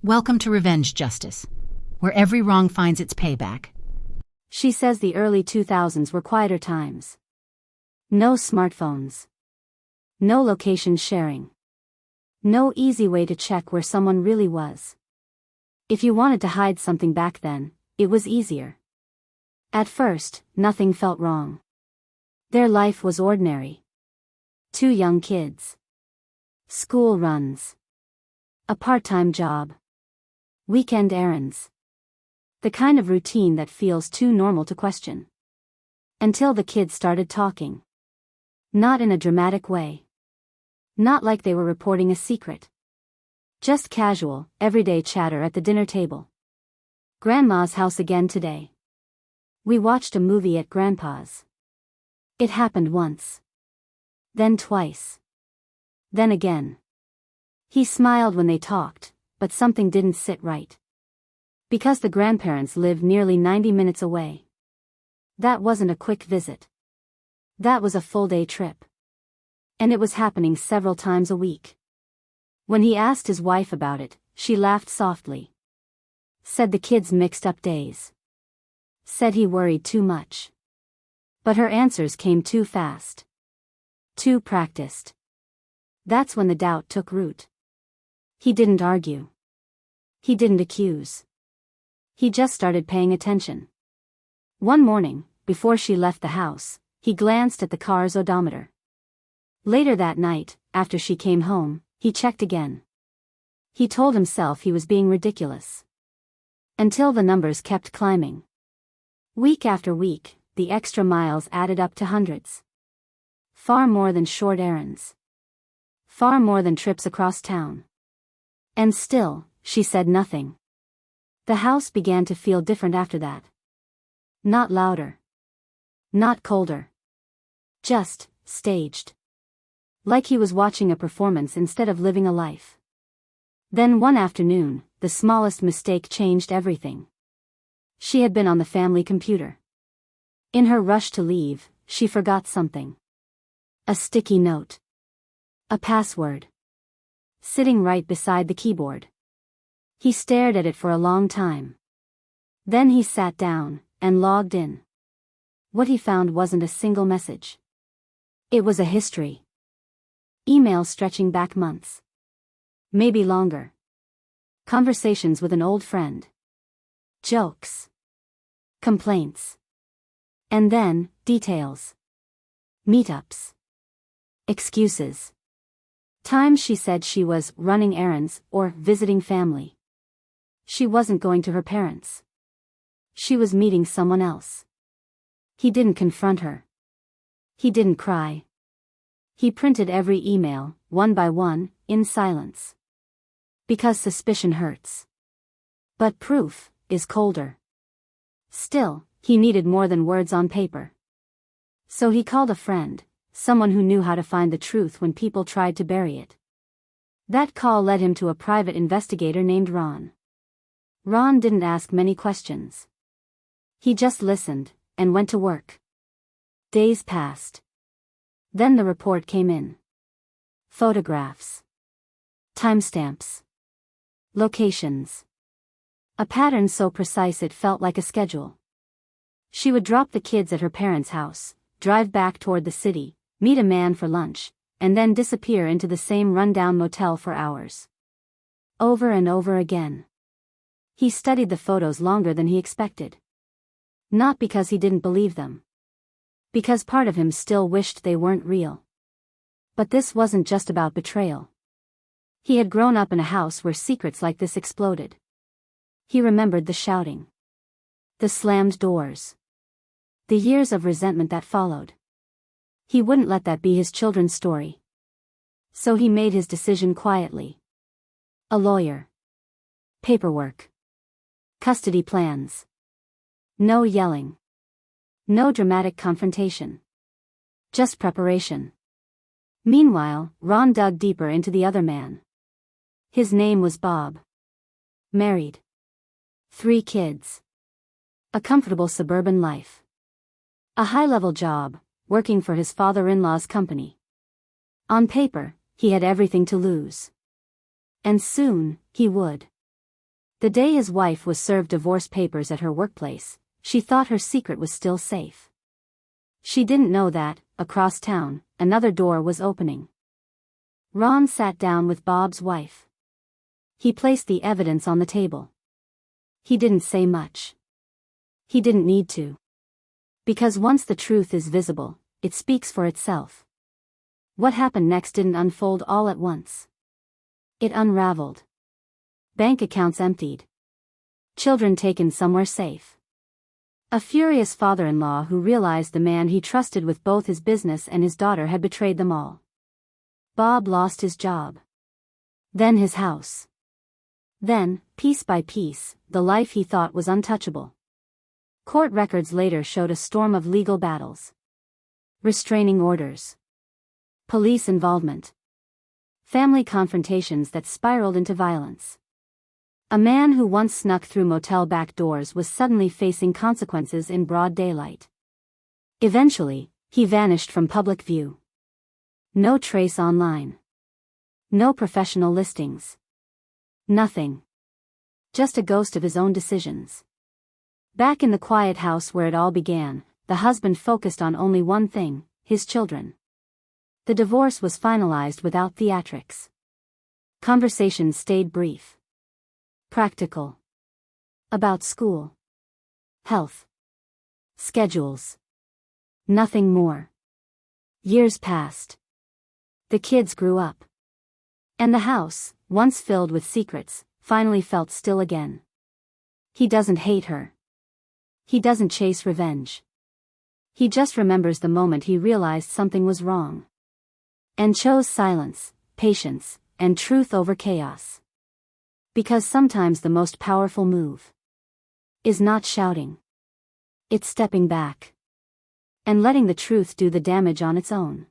Welcome to Revenge Justice, where every wrong finds its payback. She says the early 2000s were quieter times. No smartphones. No location sharing. No easy way to check where someone really was. If you wanted to hide something back then, it was easier. At first, nothing felt wrong. Their life was ordinary. 2 young kids. School runs. A part-time job. Weekend errands. The kind of routine that feels too normal to question. Until the kids started talking. Not in a dramatic way. Not like they were reporting a secret. Just casual, everyday chatter at the dinner table. Grandma's house again today. We watched a movie at Grandpa's. It happened once. Then twice. Then again. He smiled when they talked, but something didn't sit right. Because the grandparents lived nearly 90 minutes away. That wasn't a quick visit. That was a full-day trip. And it was happening several times a week. When he asked his wife about it, she laughed softly. Said the kids mixed up days. Said he worried too much. But her answers came too fast. Too practiced. That's when the doubt took root. He didn't argue. He didn't accuse. He just started paying attention. One morning, before she left the house, he glanced at the car's odometer. Later that night, after she came home, he checked again. He told himself he was being ridiculous. Until the numbers kept climbing. Week after week, the extra miles added up to hundreds. Far more than short errands. Far more than trips across town. And still, she said nothing. The house began to feel different after that. Not louder. Not colder. Just, staged. Like he was watching a performance instead of living a life. Then one afternoon, the smallest mistake changed everything. She had been on the family computer. In her rush to leave, she forgot something. A sticky note. A password. Sitting right beside the keyboard. He stared at it for a long time. Then he sat down, and logged in. What he found wasn't a single message. It was a history. Emails stretching back months. Maybe longer. Conversations with an old friend. Jokes. Complaints. And then, details. Meetups. Excuses. Times she said she was running errands or visiting family. She wasn't going to her parents. She was meeting someone else. He didn't confront her. He didn't cry. He printed every email, one by one, in silence. Because suspicion hurts. But proof is colder. Still, he needed more than words on paper. So he called a friend. Someone who knew how to find the truth when people tried to bury it. That call led him to a private investigator named Ron. Ron didn't ask many questions. He just listened, and went to work. Days passed. Then the report came in. Photographs. Timestamps. Locations. A pattern so precise it felt like a schedule. She would drop the kids at her parents' house, drive back toward the city, meet a man for lunch, and then disappear into the same rundown motel for hours. Over and over again. He studied the photos longer than he expected. Not because he didn't believe them. Because part of him still wished they weren't real. But this wasn't just about betrayal. He had grown up in a house where secrets like this exploded. He remembered the shouting. The slammed doors. The years of resentment that followed. He wouldn't let that be his children's story. So he made his decision quietly. A lawyer. Paperwork. Custody plans. No yelling. No dramatic confrontation. Just preparation. Meanwhile, Ron dug deeper into the other man. His name was Bob. Married. 3 kids. A comfortable suburban life. A high-level job, working for his father-in-law's company. On paper, he had everything to lose. And soon, he would. The day his wife was served divorce papers at her workplace, she thought her secret was still safe. She didn't know that, across town, another door was opening. Ron sat down with Bob's wife. He placed the evidence on the table. He didn't say much. He didn't need to. Because once the truth is visible, it speaks for itself. What happened next didn't unfold all at once. It unraveled. Bank accounts emptied. Children taken somewhere safe. A furious father-in-law who realized the man he trusted with both his business and his daughter had betrayed them all. Bob lost his job. Then his house. Then, piece by piece, the life he thought was untouchable. Court records later showed a storm of legal battles. Restraining orders. Police involvement. Family confrontations that spiraled into violence. A man who once snuck through motel back doors was suddenly facing consequences in broad daylight. Eventually, he vanished from public view. No trace online. No professional listings. Nothing. Just a ghost of his own decisions. Back in the quiet house where it all began, the husband focused on only one thing, his children. The divorce was finalized without theatrics. Conversations stayed brief. Practical. About school. Health. Schedules. Nothing more. Years passed. The kids grew up. And the house, once filled with secrets, finally felt still again. He doesn't hate her. He doesn't chase revenge. He just remembers the moment he realized something was wrong. And chose silence, patience, and truth over chaos. Because sometimes the most powerful move is not shouting. It's stepping back. And letting the truth do the damage on its own.